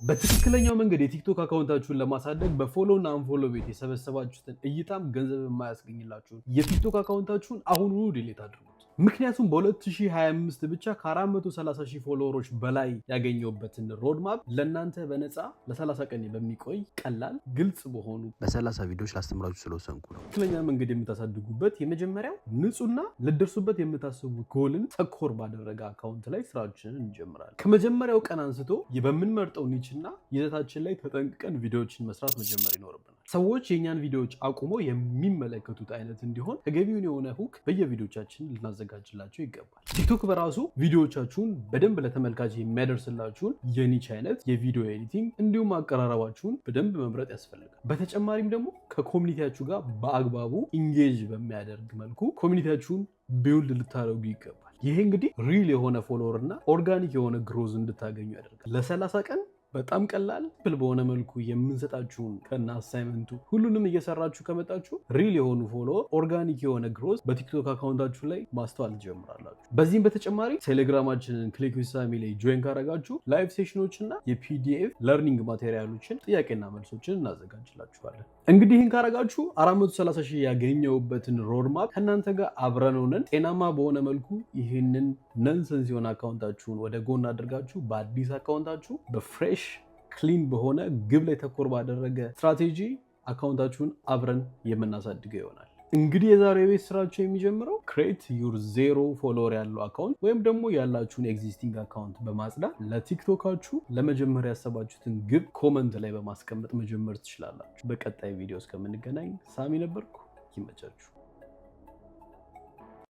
በትክክለኛው መንገድ የቲክቶክ አካውንታችሁን ለማሳደግ በፎሎ እና አንፎሎ ቤት የሰበሰባችሁትን እይታም ገንዘብ የማያስገኝላችሁን የቲክቶክ አካውንታችሁን አሁኑኑ ዲሊት አድርጉት። ምክንያቱም በ2025 ብቻ ከ430,000 ፎሎወሮች በላይ ያገኘውበትን ሮድማፕ ለእናንተ በነፃ ለ30 ቀን በሚቆይ ቀላል ግልጽ በሆኑ በ30 ቪዲዮዎች ላስተምራችሁ ስለወሰንኩ ነው። ትክክለኛ መንገድ የምታሳድጉበት የመጀመሪያው ንጹህና ልደርሱበት የምታስቡት ጎልን ተኮር ባደረገ አካውንት ላይ ስራችንን እንጀምራለን። ከመጀመሪያው ቀን አንስቶ በምንመርጠው ኒችና ይዘታችን ላይ ተጠንቅቀን ቪዲዮዎችን መስራት መጀመር ይኖርብናል። ሰዎች የኛን ቪዲዮዎች አቁሞ የሚመለከቱት አይነት እንዲሆን ተገቢውን የሆነ ሁክ በየቪዲዮቻችን ልናዘጋጅላቸው ይገባል። ቲክቶክ በራሱ ቪዲዮዎቻችሁን በደንብ ለተመልካች የሚያደርስላችሁን የኒች አይነት የቪዲዮ ኤዲቲንግ እንዲሁም አቀራረባችሁን በደንብ መምረጥ ያስፈልጋል። በተጨማሪም ደግሞ ከኮሚኒቲያችሁ ጋር በአግባቡ ኢንጌጅ በሚያደርግ መልኩ ኮሚኒቲያችሁን ቢውልድ ልታደርጉ ይገባል። ይሄ እንግዲህ ሪል የሆነ ፎሎወር እና ኦርጋኒክ የሆነ ግሮዝ እንድታገኙ ያደርጋል። ለ30 ቀን በጣም ቀላል በሆነ መልኩ የምንሰጣችሁን ከና አሳይመንቱ ሁሉንም እየሰራችሁ ከመጣችሁ ሪል የሆኑ ፎሎወር ኦርጋኒክ የሆነ ግሮዝ በቲክቶክ አካውንታችሁ ላይ ማስተዋል ትጀምራላችሁ። በዚህም በተጨማሪ ቴሌግራማችንን ክሊክ ዊዝ ሳሚ ላይ ጆይን ካረጋችሁ ላይቭ ሴሽኖችና የፒዲኤፍ ለርኒንግ ማቴሪያሎችን ጥያቄና መልሶችን እናዘጋጅላችኋለን። እንግዲህ ይህን ካረጋችሁ 430,000 ያገኘውበትን ሮድማፕ ከእናንተ ጋር አብረን ሆነን ጤናማ በሆነ መልኩ ይህንን ነንሰንስ የሆነ አካውንታችሁን ወደ ጎን አድርጋችሁ በአዲስ አካውንታችሁ በፍሬሽ ክሊን በሆነ ግብ ላይ ተኮር ባደረገ ስትራቴጂ አካውንታችሁን አብረን የምናሳድገው ይሆናል። እንግዲህ የዛሬው የቤት ስራችሁ የሚጀምረው ክሬት ዩር ዜሮ ፎሎወር ያለው አካውንት ወይም ደግሞ ያላችሁን ኤግዚስቲንግ አካውንት በማጽዳት ለቲክቶካችሁ ለመጀመሪያ ያሰባችሁትን ግብ ኮመንት ላይ በማስቀመጥ መጀመር ትችላላችሁ። በቀጣይ ቪዲዮ እስከምንገናኝ ሳሚ ነበርኩ። ይመቻችሁ።